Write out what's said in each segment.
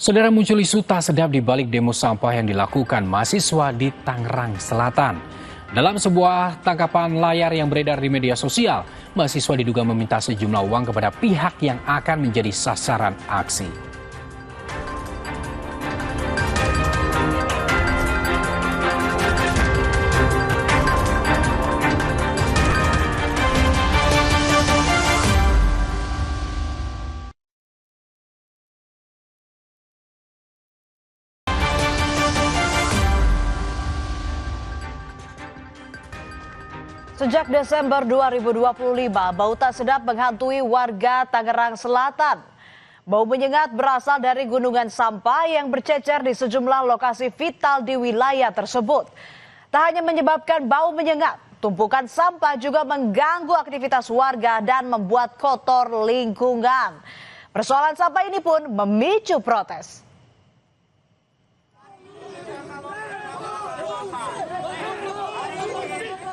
Saudara, muncul isu tak sedap di balik demo sampah yang dilakukan mahasiswa di Tangerang Selatan. Dalam sebuah tangkapan layar yang beredar di media sosial, mahasiswa diduga meminta sejumlah uang kepada pihak yang akan menjadi sasaran aksi. Sejak Desember 2025, bau tak sedap menghantui warga Tangerang Selatan. Bau menyengat berasal dari gunungan sampah yang bercecer di sejumlah lokasi vital di wilayah tersebut. Tak hanya menyebabkan bau menyengat, tumpukan sampah juga mengganggu aktivitas warga dan membuat kotor lingkungan. Persoalan sampah ini pun memicu protes.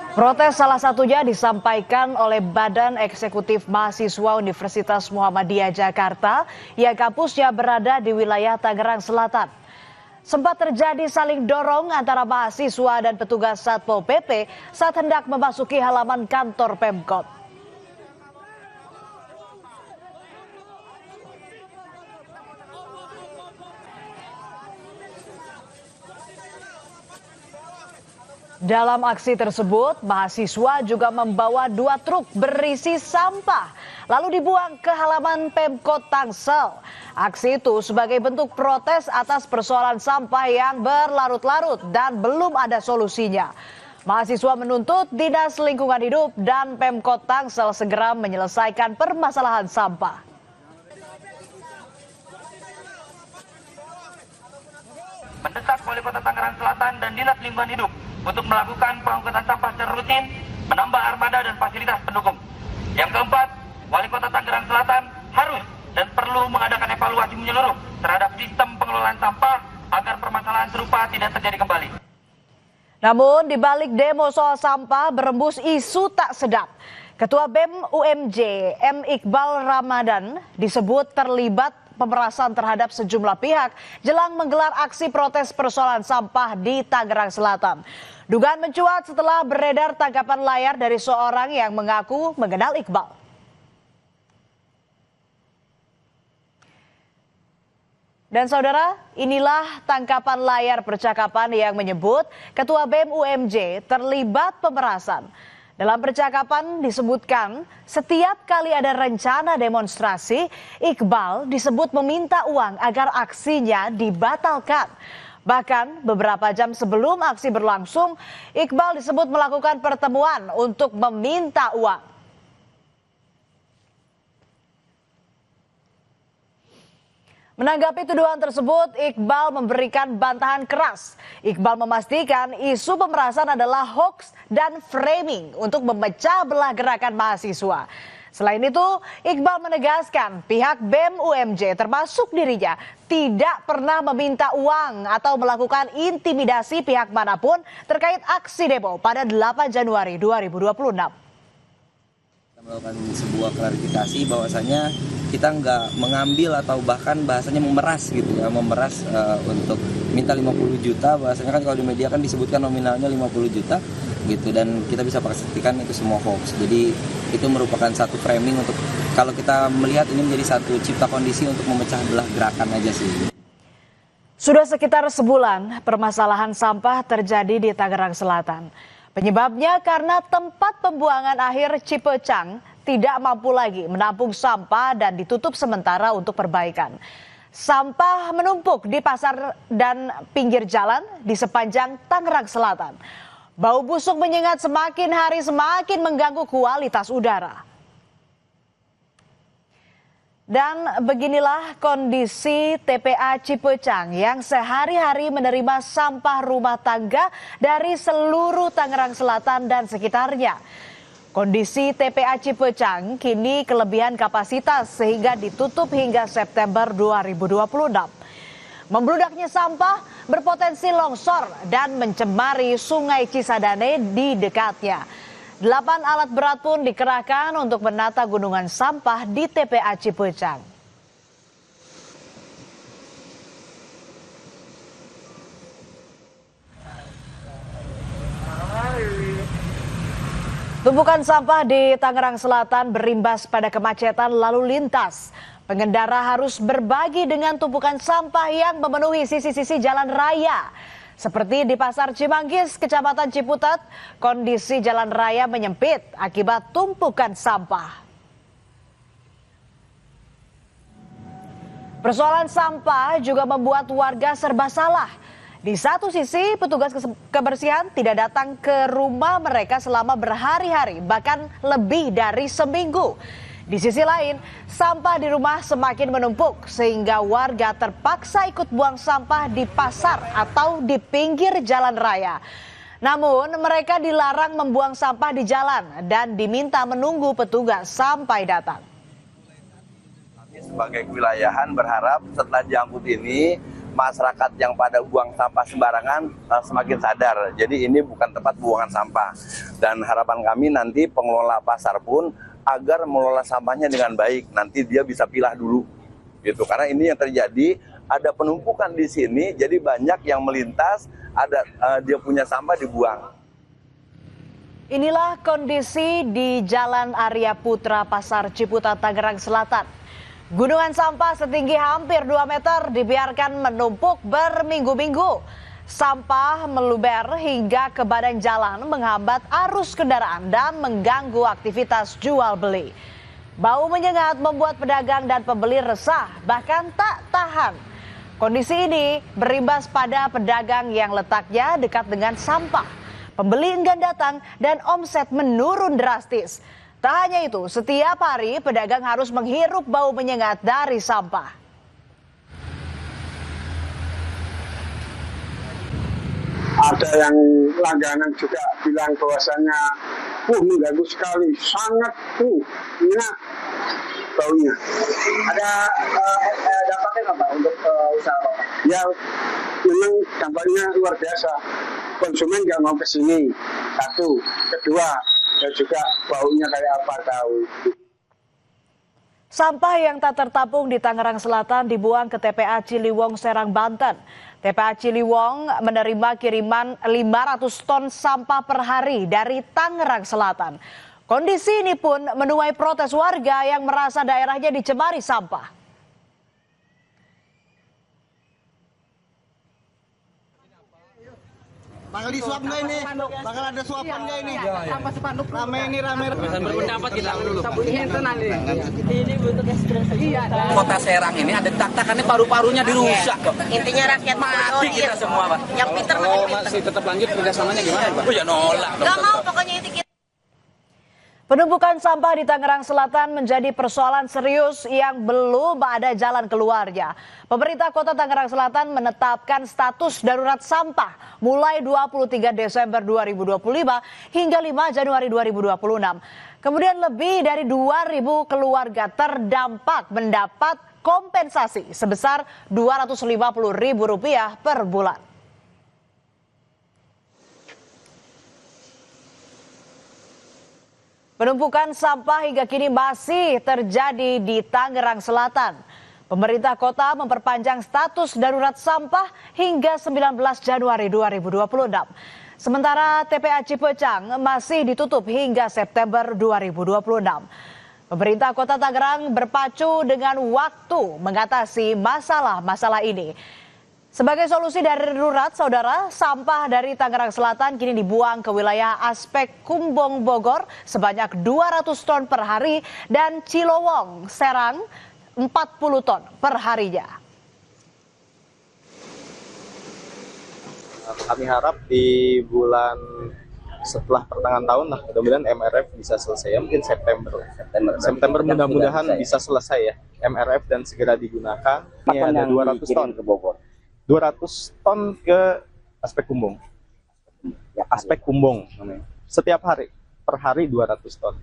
Protes salah satunya disampaikan oleh Badan Eksekutif Mahasiswa Universitas Muhammadiyah Jakarta yang kampusnya berada di wilayah Tangerang Selatan. Sempat terjadi saling dorong antara mahasiswa dan petugas Satpol PP saat hendak memasuki halaman kantor Pemkot. Dalam aksi tersebut, mahasiswa juga membawa 2 truk berisi sampah, lalu dibuang ke halaman Pemkot Tangsel. Aksi itu sebagai bentuk protes atas persoalan sampah yang berlarut-larut dan belum ada solusinya. Mahasiswa menuntut Dinas Lingkungan Hidup dan Pemkot Tangsel segera menyelesaikan permasalahan sampah. Mendesak Wali Kota Tangerang Selatan dan Dinas Lingkungan Hidup untuk melakukan pengangkutan sampah secara rutin, menambah armada dan fasilitas pendukung. Yang keempat, Wali Kota Tangerang Selatan harus dan perlu mengadakan evaluasi menyeluruh terhadap sistem pengelolaan sampah agar permasalahan serupa tidak terjadi kembali. Namun di balik demo soal sampah berembus isu tak sedap. Ketua BEM UMJ M. Iqbal Ramadan disebut terlibat pemerasan terhadap sejumlah pihak jelang menggelar aksi protes persoalan sampah di Tangerang Selatan. Dugaan mencuat setelah beredar tangkapan layar dari seorang yang mengaku mengenal Iqbal. Dan saudara, inilah tangkapan layar percakapan yang menyebut Ketua BEM UMJ terlibat pemerasan. Dalam percakapan disebutkan setiap kali ada rencana demonstrasi, Iqbal disebut meminta uang agar aksinya dibatalkan. Bahkan beberapa jam sebelum aksi berlangsung, Iqbal disebut melakukan pertemuan untuk meminta uang. Menanggapi tuduhan tersebut, Iqbal memberikan bantahan keras. Iqbal memastikan isu pemerasan adalah hoax dan framing untuk memecah belah gerakan mahasiswa. Selain itu, Iqbal menegaskan pihak BEM UMJ termasuk dirinya tidak pernah meminta uang atau melakukan intimidasi pihak manapun terkait aksi demo pada 8 Januari 2026. Kita melakukan sebuah klarifikasi bahwasanya kita nggak mengambil atau bahkan bahasanya memeras gitu ya, memeras untuk minta 50 juta, bahasanya kan kalau di media kan disebutkan nominalnya 50 juta gitu, dan kita bisa pastikan itu semua hoax. Jadi itu merupakan satu framing untuk, kalau kita melihat ini menjadi satu cipta kondisi untuk memecah belah gerakan aja sih. Sudah sekitar sebulan permasalahan sampah terjadi di Tangerang Selatan. Penyebabnya karena tempat pembuangan akhir Cipecang tidak mampu lagi menampung sampah dan ditutup sementara untuk perbaikan. Sampah menumpuk di pasar dan pinggir jalan di sepanjang Tangerang Selatan. Bau busuk menyengat semakin hari semakin mengganggu kualitas udara. Dan beginilah kondisi TPA Cipecang yang sehari-hari menerima sampah rumah tangga dari seluruh Tangerang Selatan dan sekitarnya. Kondisi TPA Cipecang kini kelebihan kapasitas sehingga ditutup hingga September 2026. Membludaknya sampah berpotensi longsor dan mencemari Sungai Cisadane di dekatnya. 8 alat berat pun dikerahkan untuk menata gunungan sampah di TPA Cipecang. Tumpukan sampah di Tangerang Selatan berimbas pada kemacetan lalu lintas. Pengendara harus berbagi dengan tumpukan sampah yang memenuhi sisi-sisi jalan raya. Seperti di Pasar Cimanggis, Kecamatan Ciputat, kondisi jalan raya menyempit akibat tumpukan sampah. Persoalan sampah juga membuat warga serba salah. Di satu sisi, petugas kebersihan tidak datang ke rumah mereka selama berhari-hari, bahkan lebih dari seminggu. Di sisi lain, sampah di rumah semakin menumpuk sehingga warga terpaksa ikut buang sampah di pasar atau di pinggir jalan raya. Namun, mereka dilarang membuang sampah di jalan dan diminta menunggu petugas sampai datang. Sebagai kewilayahan berharap setelah diangkut ini masyarakat yang pada buang sampah sembarangan semakin sadar. Jadi ini bukan tempat buangan sampah. Dan harapan kami nanti pengelola pasar pun agar mengelola sampahnya dengan baik. Nanti dia bisa pilah dulu, gitu. Karena ini yang terjadi, ada penumpukan di sini, jadi banyak yang melintas, ada dia punya sampah dibuang. Inilah kondisi di Jalan Arya Putra, Pasar Ciputat, Tangerang Selatan. Gunungan sampah setinggi hampir 2 meter dibiarkan menumpuk berminggu-minggu. Sampah meluber hingga ke badan jalan menghambat arus kendaraan dan mengganggu aktivitas jual beli. Bau menyengat membuat pedagang dan pembeli resah, bahkan tak tahan. Kondisi ini berimbas pada pedagang yang letaknya dekat dengan sampah. Pembeli enggan datang dan omset menurun drastis. Tak hanya itu, setiap hari pedagang harus menghirup bau menyengat dari sampah. Ada yang langganan juga bilang bahwasanya, ini bagus sekali, sangat enak baunya. Ada dampaknya nggak Pak untuk usaha Bapak? Ya, memang dampaknya luar biasa. Konsumen nggak mau kesini, satu. Kedua, dan juga baunya kayak apa tahu. Sampah yang tak tertampung di Tangerang Selatan dibuang ke TPA Ciliwung, Serang, Banten. TPA Ciliwung menerima kiriman 500 ton sampah per hari dari Tangerang Selatan. Kondisi ini pun menuai protes warga yang merasa daerahnya dicemari sampah. Bakal disuap nggak ini? Bakal ada suapan nggak ini? Apa spanduk? Rame ini rame. Berpendapat kita dulu. Ini bentuk ekspresi. Kota Serang ini ada tak-takannya paru-parunya dirusak. Intinya rakyat Mati kita semua, Pak. Yang pintar masih tetap lanjut kerjasamanya gimana, Pak? Oh ya nolak. Gak mau pokoknya itu kita. Penumpukan sampah di Tangerang Selatan menjadi persoalan serius yang belum ada jalan keluarnya. Pemerintah Kota Tangerang Selatan menetapkan status darurat sampah mulai 23 Desember 2025 hingga 5 Januari 2026. Kemudian lebih dari 2.000 keluarga terdampak mendapat kompensasi sebesar Rp250.000 per bulan. Penumpukan sampah hingga kini masih terjadi di Tangerang Selatan. Pemerintah kota memperpanjang status darurat sampah hingga 19 Januari 2026. Sementara TPA Cipecang masih ditutup hingga September 2026. Pemerintah Kota Tangerang berpacu dengan waktu mengatasi masalah-masalah ini. Sebagai solusi darurat, saudara, sampah dari Tangerang Selatan kini dibuang ke wilayah Aspek Kumbong Bogor sebanyak 200 ton per hari dan Cilowong Serang 40 ton per harinya. Kami harap di bulan setelah pertengahan tahun lah, mudah-mudahan MRF bisa selesai, ya, mungkin September mudah-mudahan bisa selesai ya MRF dan segera digunakan. Ini ada 200 ton ke Bogor. 200 ton ke Aspek Kumbong. Ya, Aspek Kumbong. Setiap hari, per hari 200 ton.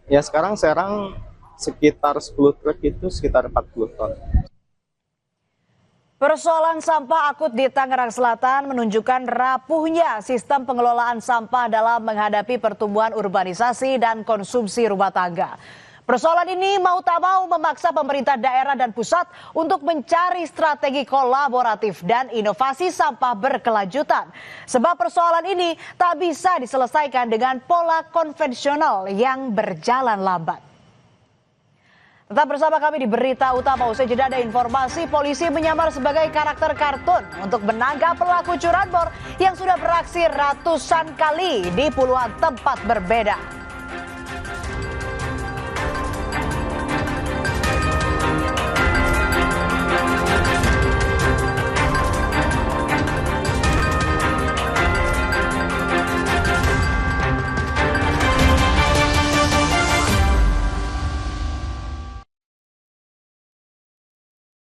Ya sekarang Serang sekitar 10 truk itu sekitar 40 ton. Persoalan sampah akut di Tangerang Selatan menunjukkan rapuhnya sistem pengelolaan sampah dalam menghadapi pertumbuhan urbanisasi dan konsumsi rumah tangga. Persoalan ini mau tak mau memaksa pemerintah daerah dan pusat untuk mencari strategi kolaboratif dan inovasi sampah berkelanjutan. Sebab persoalan ini tak bisa diselesaikan dengan pola konvensional yang berjalan lambat. Tetap bersama kami di Berita Utama. Usai jeda ada informasi polisi menyamar sebagai karakter kartun untuk menangkap pelaku curanmor yang sudah beraksi ratusan kali di puluhan tempat berbeda.